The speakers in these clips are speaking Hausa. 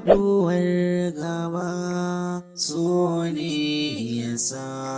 faduwar gaba so ne yasa.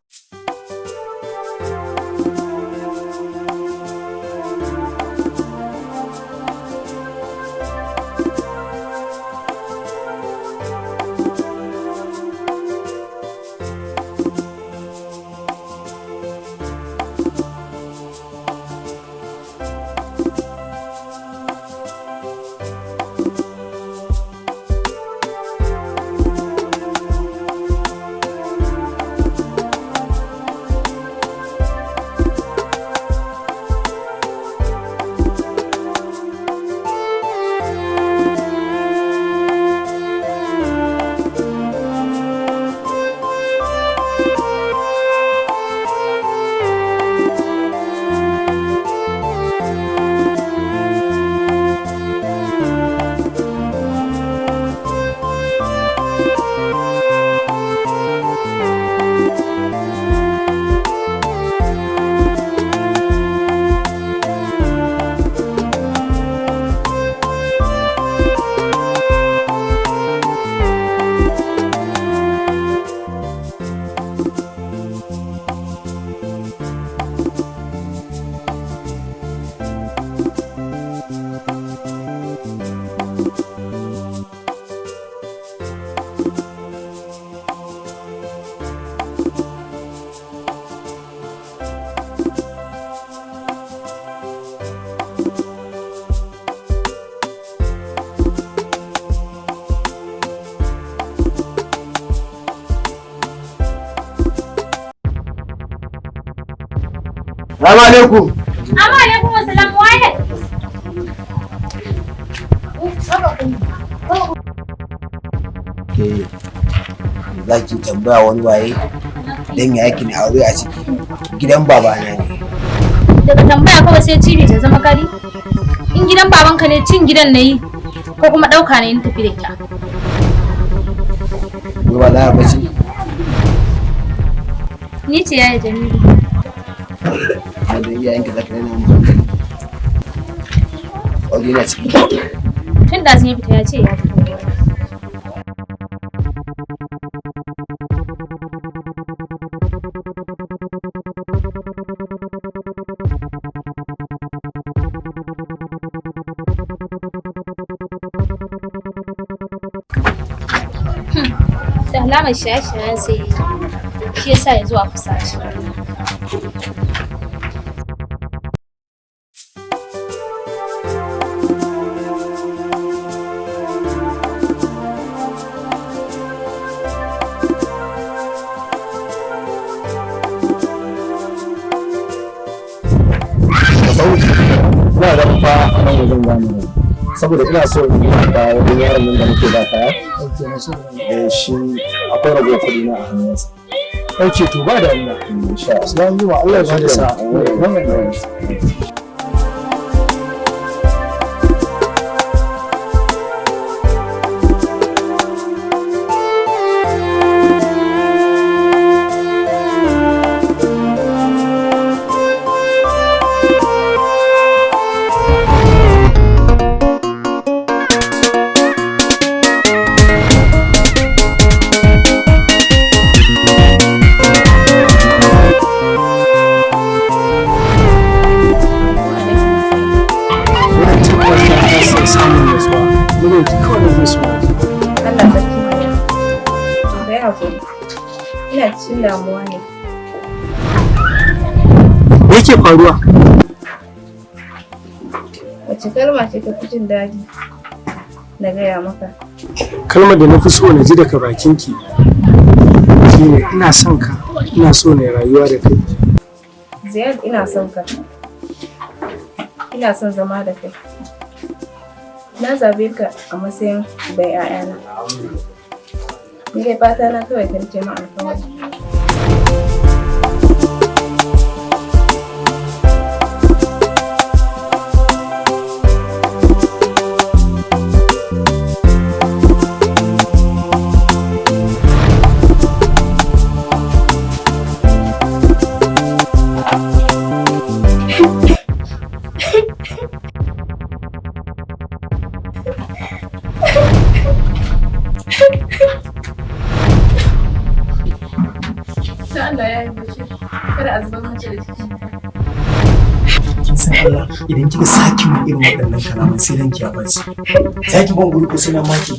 Salamu alaikum. Amma alaikum assalam waye. Ke za ki tambaya wani waye dan ya yake ne aure a ciki gidan babana ne. Daga tambaya kawai sai cibi ta zama kari. In gidan babanka ne cin gidan nayi ko kuma dauka ne in tafi da ita. Ni ba za ba ci. Ni ce yaya Jamilu. Da iyayenka za ka rena mu hankali. Aure na ciki. Tun da zai fita ya ce ya tafi. Da alamar shaye-shayen sai shi yasa ya zo a fusace. Ina da fa a nan wajen gane saboda ina so in yi da wani yaron nan da muke ba kaya. Shi akwai ragowar kuɗi na a hannunsa. Ɗauke to ba da Allah. Insha Allah. Salamu alaikum. Allah ya bada sa'a. Ina cikin damuwa ne. Me yake faruwa? Wace kalma ce ta fi jin daɗi na gaya maka? Kalmar da na fi so na ji daga bakinki shine ina son ka, ina so na rayuwa da kai. Ziyad, ina son ka. Ina son zama da kai. Na zabe ka a matsayin bai 'ya'yana. Ni dai fata na kawai kan ce ma alƙawari. Sai Allah ya yi bace. Kada a zubar mace da ciki. kin san Allah idan kika saki mu irin waɗannan kalaman sai ranki ya bace zaki ban gurku sai na maki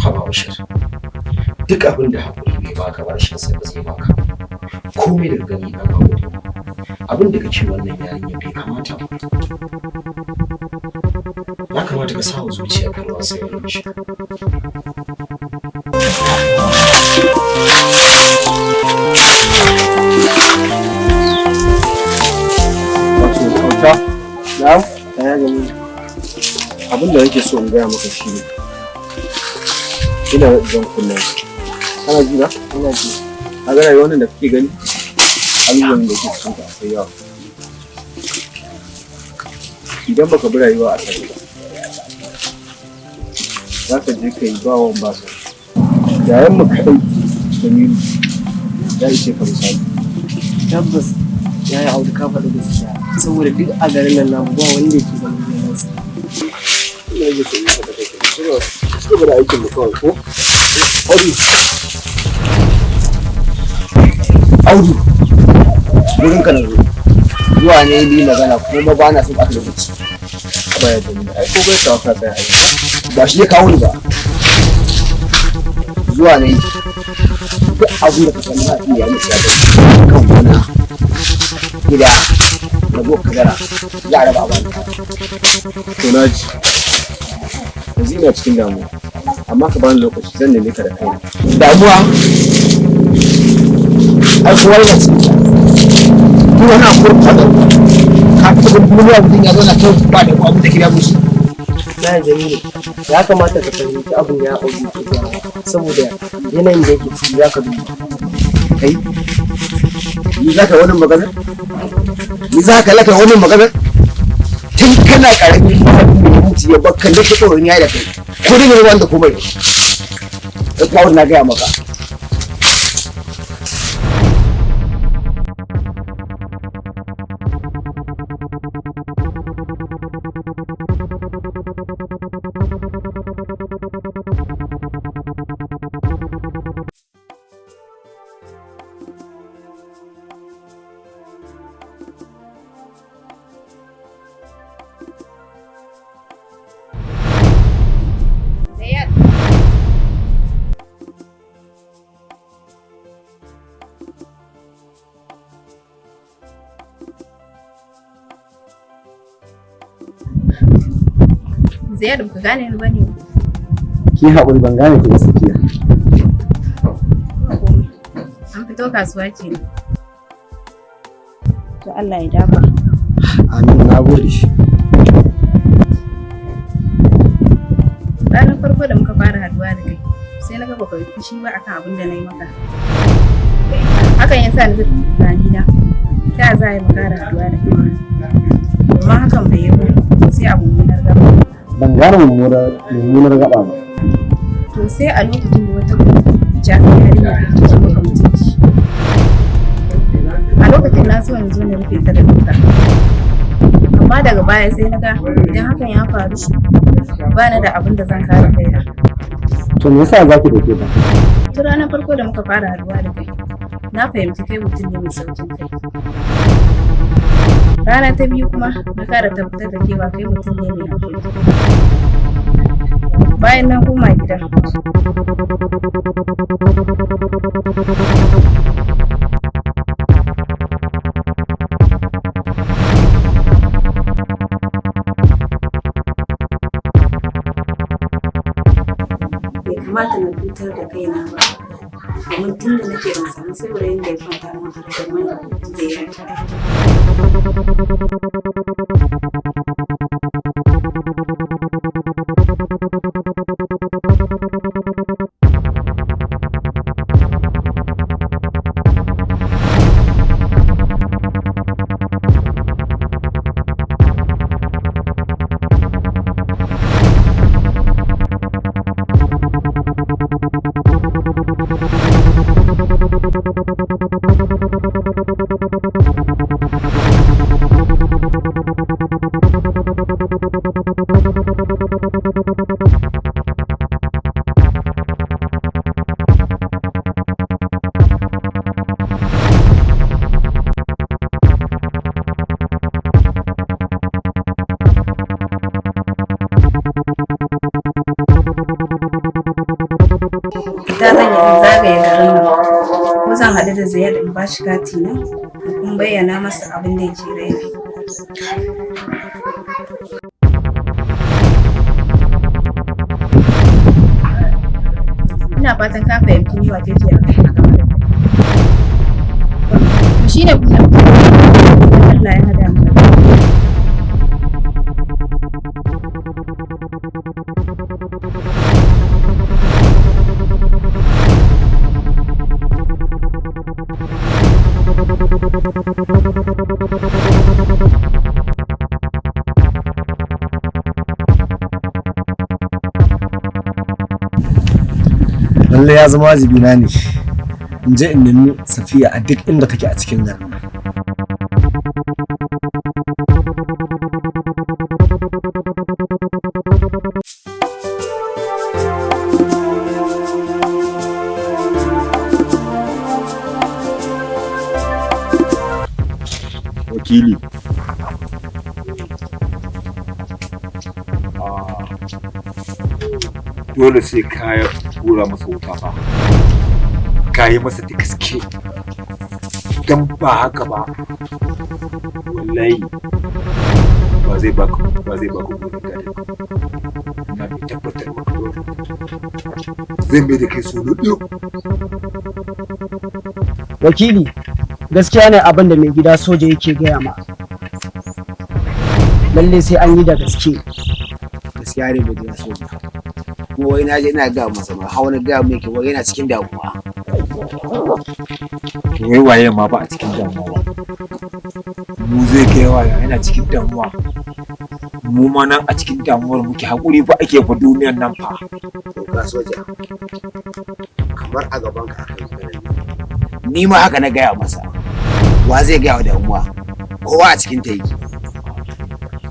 haba Bashir duk abin da hakuri bai baka ba shi sai ba zai baka komai da gani dan hakuri abin da kace wannan yarinya bai kamata ba ya kamata ka samu zuciya ka ruwa sai ya shi wato kauta na ya gani abin da nake so in gaya maka shi ne ina zan kunna kana ji na ina ji a ga rayuwar nan da kake gani abubuwan da ke cikin ta akwai yawa idan baka bi rayuwa a sani ba za ka je ka yi bawon ba su yayan mu kaɗai Jamilu ya ishe ka misali tabbas ya yi audu ka faɗi gaskiya saboda duk a garin nan namu ba wanda yake ganin gidansa ina yi so yi ka da kake ci gaba da aikin mu kawai ko Audu wurin ka na zo zuwa ne bi magana kuma ba na son ɓata lokaci baya da ni ai ko bai kawo ka tsaya aiki ba shi ya kawo ni ba zuwa ne duk abin da ka san na iya yi ya ga kan gona gida na go kadara za a raba ba to na ji yanzu ina cikin damuwa amma ka bani lokaci zan neme ka da kai damuwa ai kuwa yana cikin ta wani akwai fadar ka fi kudin duniya mutum ya zauna kai ba da abu da kira musu na Jamilu ya kamata ka fahimci abin ya auki ke saboda yanayin da yake ciki za ka duba kai ni za ka wannan magana ni za ka laka wannan magana tun kana karami da mutu ya bakka ne ka tsoron yayi da kai ko ne wanda kuma ne da kawai na gaya maka Ziyar ba ka gane ni bane. ki haƙuri ban gane ki gaskiya An fito kasuwa ke. To Allah ya dafa. amin na gode shi Ranar farko da muka fara haduwa da kai sai na ga baka yi fushi ba akan abin da na yi maka. Hakan ya sa ni zurfi tunani na. Ta za a yi mu ƙara haduwa da kai. Amma hakan bai yi ba sai abu mummunar gaba. ban gane mummunar gaba ba To sai a lokacin da wata jami'ar yarinya ta ce maka mutunci. A lokacin na so yanzu na rufe ta da duka. Amma daga baya sai na ga idan hakan ya faru ba ni da abin da zan kare kaina. to me yasa zaki dake ba Tun ranar farko da muka fara haduwa da kai, na fahimci kai mutum ne mai saukin kai. Rana ta biyu kuma na kara tabbatar da cewa kai mutum ne mai haƙuri. Bayan na koma gida, bai kamata na cutar da kaina ba. Domin tun da nake ban samu saurayin da ya kwanta min a kamar zai yi. bashi kati na da kuma bayyana masa abin da yake raina. Ina fatan ka fahimci ni wace ce a game da kai. Shi ne kuma Allah ya hada mu. Lallai ya zama wajibi na ne in je in nemi Safiya a duk inda take a cikin garin. Wakili, dole sai ka hura masa wuta ba, ka yi masa da gaske, don ba haka ba wallahi ba zai baka gobe gari. Na mai tabbatar maka dole zai mai da kai solo ɗin. Wakili, gaskiya ne abin da mai gida soja yake gaya ma. Lalle sai an yi da gaske. Gaskiya ne mai gida soja. Kuma wai na je ina ga masa ma hawa na ga mai ke wai yana cikin damuwa. To wai waye ma ba a cikin damuwa ba. Mu zai kai waya yana cikin damuwa. Mu ma nan a cikin damuwar muke, haƙuri fa ake fa duniyar nan fa. To ga soja. Kamar a gaban ka aka yi. Ni ma haka na gaya masa. Wa zai gaya wa damuwa? Kowa a cikin ta yake.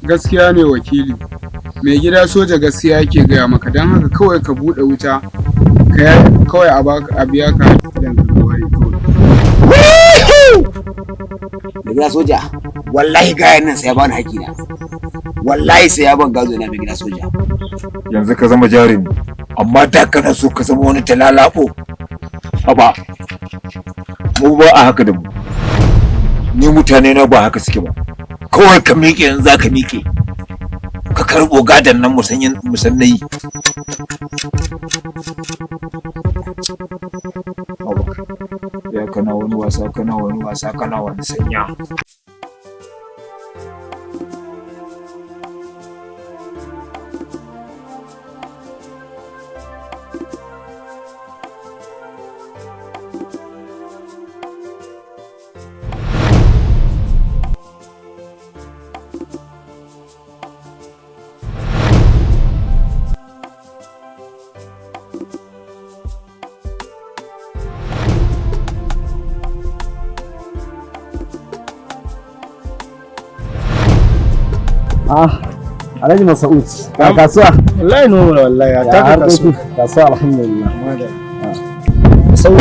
Gaskiya ne wakili. Mai gida soja gaskiya yake gaya maka, don haka kawai ka buɗe wuta kawai a biya ka idan ka kawai kawai. Mai gida soja, wallahi gayan nan sai ya bani haƙina. Wallahi sai ya ban gazo na mai gida soja. Yanzu ka zama jarumi, amma da kana so ka zama wani talalabo. Haba, mu ba a haka da mu. Ni mutane na ba haka suke ba. Kawai ka miƙe yanzu za ka miƙe. Ka karɓo gadon nan musannayi. Ya kana wani wasa kana wani sanya. Alhaji Mas'ud, ya kasuwa? Wallahi no wallahi ya taka kasu. Kasuwa alhamdulillah. Mas'ud,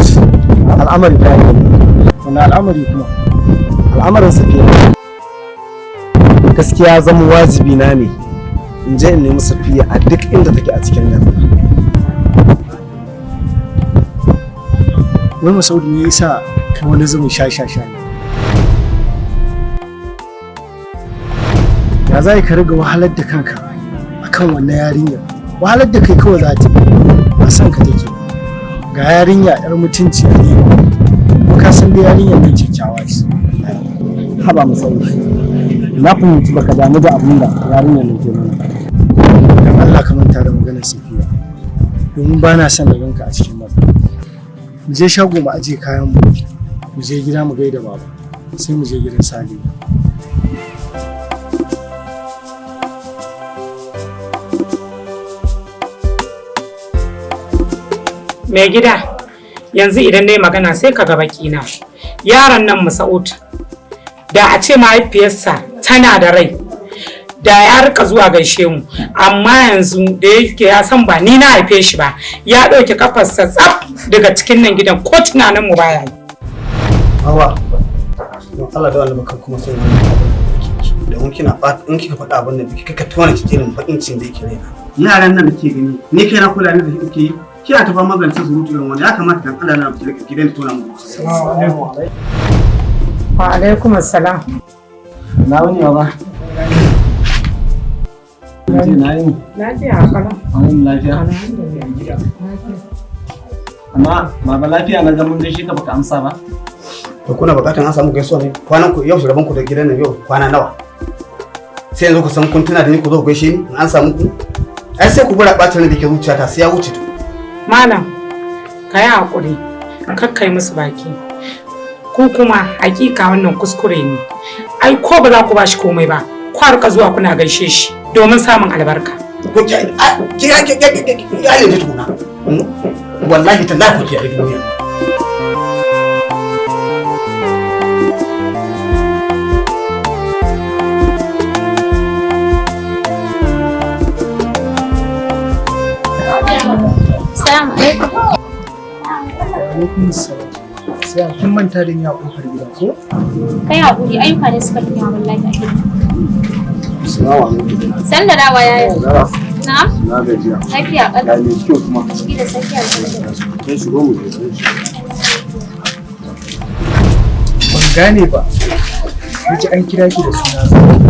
al'amari ta yi. Wani al'amari kuma? Al'amarin Safiya. Gaskiya zama wajibi na ne in je in nemi Safiya a duk inda take a cikin garin. Wai Mas'ud me yasa kai wani zumin sha-sha-sha ne? Ya za ka riga wahalar da kanka akan wannan yarinya? Wahalar da kai kawai za ta ba san ka take. Ga yarinya yar mutunci ne, ko ka san da yarinyar nan kyakkyawa ce. Haba Mas'ud, na fahimci baka damu da abin da yarinyar nan ke mana. Dan Allah ka manta da maganar Safiya, domin ba na son da ganka a cikin matsala. Mu je shago mu aje kayan mu je gida mu gaida baba, sai mu je gidan Salihu. Mai gida, yanzu idan na yi magana sai ka ga bakina. Yaron nan Mas'ud, da a ce mahaifiyarsa tana da rai, da ya rika zuwa gaishe mu. Amma yanzu da yake ya san ba ni na haife shi ba, ya ɗauki kafarsa tsaf daga cikin nan gidan, ko tunanin mu baya yi. Hawa, don Allah da Allah kan kuma sai wani abin da kike. Da in kika faɗa abin da kika tona cikin bakin cin da yake raina. Yaran nan da ke gani, ni kai na kula ni da kike yi. Kiya ta fama zance surutu irin wani ya kamata dan Allah na ki gidan tona mu. Assalamu alaikum. Wa alaikum assalam. Na wani baba. Na yi. Lafiya kala. Amin lafiya. Amma baba lafiya na ga mun gaishe ka baka amsa ba. To kuna bukatan an samu gaisuwa ne? Kwanan ku yau shugaban ku da gidan nan yau kwana nawa? Sai yanzu ku san kun tuna da ni ku zo ku gaishe ni an samu ku? Ai sai ku bura ɓata ne da ke zuciyata sai ya wuce to. Malam, ka yi haƙuri, kakkai musu baki. Ku kuma hakika wannan kuskure ne. Ai ko ba za ku bashi komai ba, ku harka zuwa kuna gaishe shi domin samun albarka. Ku ya ne tukuna. Wallahi tallahi ku kiyaye duniya. Assalamu alaikum. Alaikum salam. Sai kin manta da ni a kofar gida ko? Kai haƙuri ayyuka ne suka tafi wallahi a gida. Assalamu alaikum. San da dawa yaya. Na'am. Na gajiya. Lafiya ƙalau. Ya ne kyau kuma. Ciki da safiya da Kai shigo mu je. Ban gane ba. Naji an kira ki da suna Zara.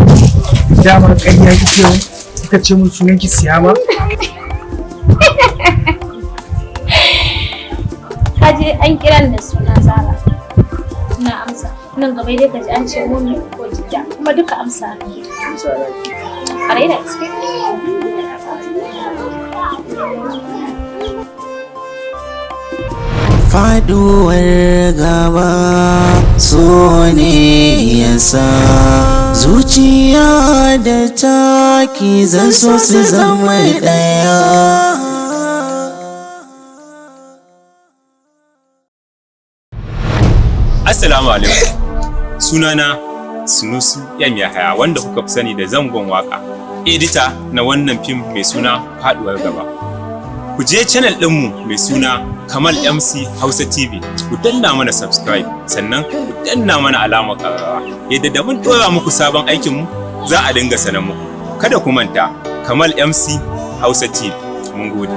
Damar ƙarya kike yi? Kika ce mun sunan ki Siyama? Kaje an kiran da suna Zara. Ina amsa. Nan gaba dai kaji an ce mun ko jidda kuma duka amsa ne. A raina gaske. Faduwar gaba so ne yasa zuciya da taki zan so su zama ɗaya. Assalamu alaikum. Sunana Sunusi M Yahaya wanda kuka fi sani da zangon waka. Edita na wannan fim mai suna Faduwar Gaba. Ku je channel ɗinmu mai suna Kamal MC Hausa TV. Ku danna mana subscribe sannan ku danna mana alamar ƙararrawa. Yadda da mun ɗora muku sabon aikinmu za a dinga sanar muku. Kada ku manta Kamal MC Hausa TV. Mun gode.